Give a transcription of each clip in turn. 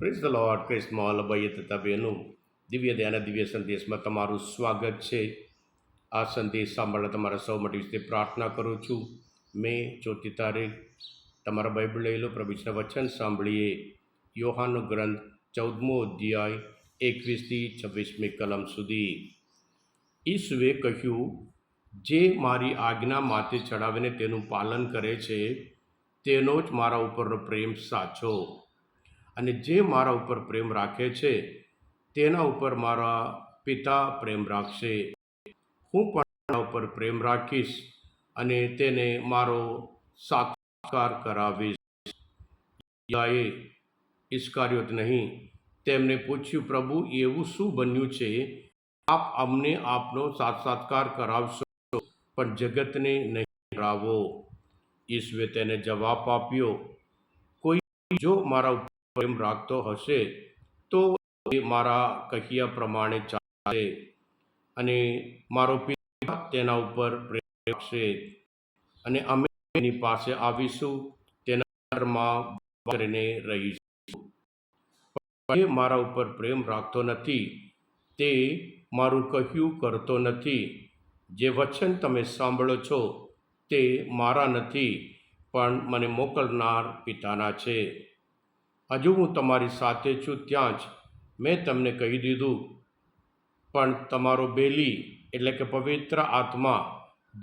Praise the lord. ક્રિસ્મોલ ભાઈએ તથા બહેનો, દિવ્ય ધ્યાન દિવ્ય સંદેશમાં તમારું સ્વાગત છે. આ સંદેશ સાંભળવા તમારા સૌ માટે વિશે પ્રાર્થના કરું છું. મે 4 તારીખ તમારા બાઇબલ લઈ લો, પ્રભુના વચન સાંભળીએ. યોહાનનો ગ્રંથ 14મો અધ્યાય 21થી 26મી કલમ સુધી. ઈસુએ કહ્યું, જે મારી આજ્ઞા માથે ચડાવીને તેનું પાલન કરે છે તેનો જ મારા ઉપરનો પ્રેમ સાચો, અને જે મારા ઉપર પ્રેમ રાખે છે તેના ઉપર મારા પિતા પ્રેમ રાખશે. હું પણ તેના ઉપર પ્રેમ રાખીશ અને તેને મારો સાક્ષાત્કાર કરાવીશ. યાએ ઇસ્કારિયોત નહીં, તેમને પૂછ્યું, પ્રભુ, એવું શું બન્યું છે આપ અમને આપનો સાક્ષાત્કાર કરાવશો પણ જગતને નહીં કરાવો? ઈસુએ તેને જવાબ આપ્યો, કોઈ જો મારા ઉપર પ્રેમ રાખતો હશે તો એ મારા કહ્યા પ્રમાણે ચાલશે, અને મારો પિતા તેના ઉપર પ્રેમ રાખશે, અને અમે એની પાસે આવીશું, તેના ઘરમાં કરીને રહીશું. જે મારા ઉપર પ્રેમ રાખતો નથી તે મારું કહ્યું કરતો નથી. જે વચન તમે સાંભળો છો તે મારા નથી, પણ મને મોકલનાર પિતાના છે. હજુ હું તમારી સાથે છું ત્યાં જ મેં તમને કહી દીધું, પણ તમારો બેલી એટલે કે પવિત્ર આત્મા,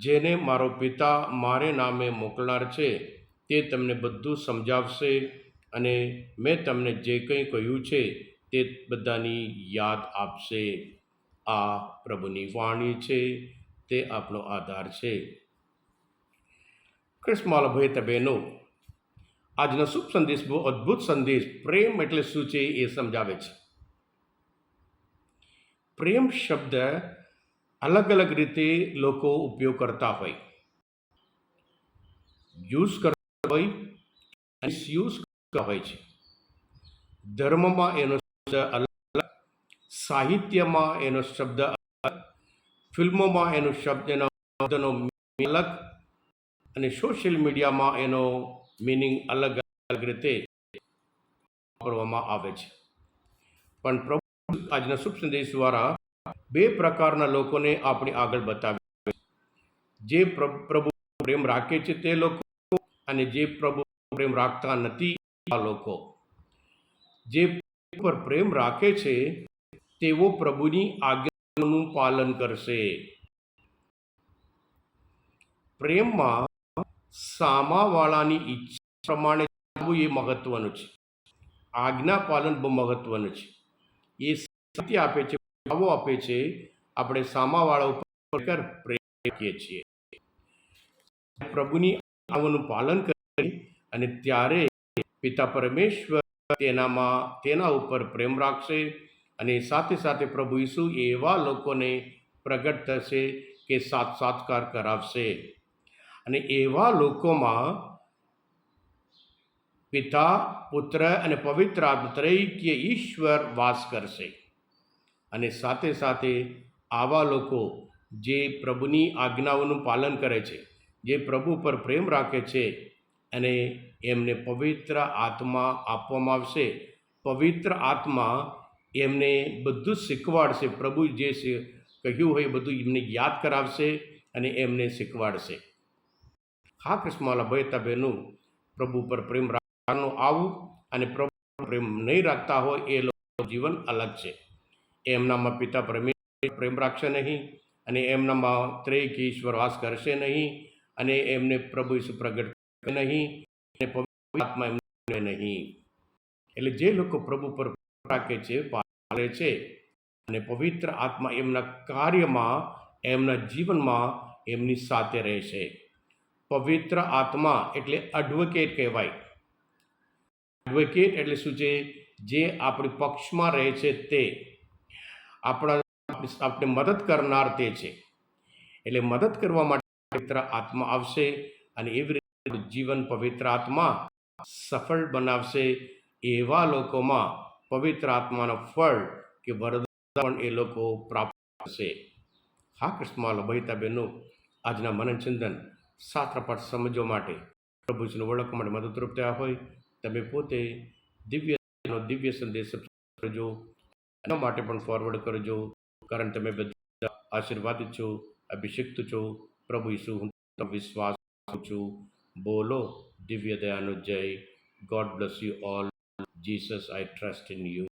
જેને મારો પિતા મારે નામે મોકલનાર છે, તે તમને બધું સમજાવશે અને મેં તમને જે કંઈ કહ્યું છે તે બધાની યાદ આપશે. આ પ્રભુની વાણી છે, તે આપણો આધાર છે. ક્રિસ્મોલ ભાઈ બહેનો, આજનો શુભ સંદેશ બહુ અદ્ભુત સંદેશ, પ્રેમ એટલે શું છે એ સમજાવે છે. પ્રેમ શબ્દ અલગ અલગ રીતે લોકો ઉપયોગ કરતા હોય, યુઝ કરતા હોય, મિસયુઝ કરતા હોય છે. ધર્મમાં એનો શબ્દ અલગ, સાહિત્યમાં એનો શબ્દ અલગ, ફિલ્મોમાં એનો શબ્દનો અલગ, અને સોશિયલ મીડિયામાં એનો મિનિંગ અલગ અલગ રીતે વાપરવામાં આવે છે. પણ પ્રભુ આજના શુભ સંદેશ દ્વારા બે પ્રકારના લોકોને આપણી આગળ બતાવ્યા, જે પ્રભુ પ્રેમ રાખે છે તે લોકો, અને જે પ્રભુ પ્રેમ રાખતા નથી આ લોકો. જે પર પ્રેમ રાખે છે તેઓ પ્રભુની આજ્ઞાનું પાલન કરશે. પ્રેમમાં સામાવાળાની ઈચ્છા પ્રમાણે ચાલવું એ મહત્વનું છે. આજ્ઞા પાલન બહુ મહત્વનું છે. એ સાહિત્ય આપે છે, ભાવો આપે છે, આપણે સામાવાળા ઉપર પ્રેમ રાખીએ છીએ. પ્રભુની આજ્ઞાઓનું પાલન કરીએ અને ત્યારે પિતા પરમેશ્વર તેના ઉપર પ્રેમ રાખશે, અને સાથે સાથે પ્રભુ ઈસુ એવા લોકોને પ્રગટ થશે કે સાક્ષાત્કાર કરાવશે, અને એવા લોકોમાં પિતા, પુત્ર અને પવિત્ર આત્મા ત્રૈક્ય ઈશ્વર વાસ કરશે. અને સાથે સાથે આવા લોકો જે પ્રભુની આજ્ઞાઓનું પાલન કરે છે, જે પ્રભુ પર પ્રેમ રાખે છે, અને એમને પવિત્ર આત્મા આપવામાં આવશે. પવિત્ર આત્મા એમને બધું શીખવાડશે, પ્રભુ જે કહ્યું હોય બધું એમને યાદ કરાવશે અને એમને શીખવાડશે. હા ક્રિસ્મોલ ભાઈ બહેનો, પ્રભુ પર પ્રેમ રાખવાનું આવું અને પ્રભુ પ્રેમ નહીં રાખતા હોય એ લોકો જીવન અલગ છે. એમનામાં પિતા પરમેશ્વર પ્રેમ રાખશે નહીં, અને એમનામાં ત્રૈક ઈશ્વર વાસ કરશે નહીં, અને એમને પ્રભુ ઈસુ પ્રગટ નહીં, અને પવિત્ર આત્મા એમને નહીં. એટલે જે લોકો પ્રભુ પર રાખે છે, પાલે છે, અને પવિત્ર આત્મા એમના કાર્યમાં, એમના જીવનમાં એમની સાથે રહેશે. પવિત્ર આત્મા એટલે એડવોકેટ કહેવાય. એડવોકેટ એટલે શું છે? જે આપણી પક્ષમાં રહે છે, તે આપણે મદદ કરનાર તે છે. એટલે મદદ કરવા માટે પવિત્ર આત્મા આવશે, અને એવી રીતે જીવન પવિત્ર આત્મા સફળ બનાવશે. એવા લોકોમાં પવિત્ર આત્માનો ફળ કે વરદાન એ લોકો પ્રાપ્ત કરશે. હા ક્રિસ્મોલ ભાઈ બહેનો, આજના મનનચિંતન શાસ્ત્રપાઠ સમજવા માટે, પ્રભુને ઓળખવા માટે મદદરૂપ થયા હોય. તમે પોતે દિવ્ય એનો દિવ્ય સંદેશ કરજો, એના માટે પણ ફોરવર્ડ કરજો, કારણ તમે બધા આશીર્વાદિત છો, અભિષિક્ત છો. પ્રભુ ઈસુ હું તમને વિશ્વાસ કરું છું. બોલો દિવ્ય દયાનો જય. God bless you all. Jesus I trust in you.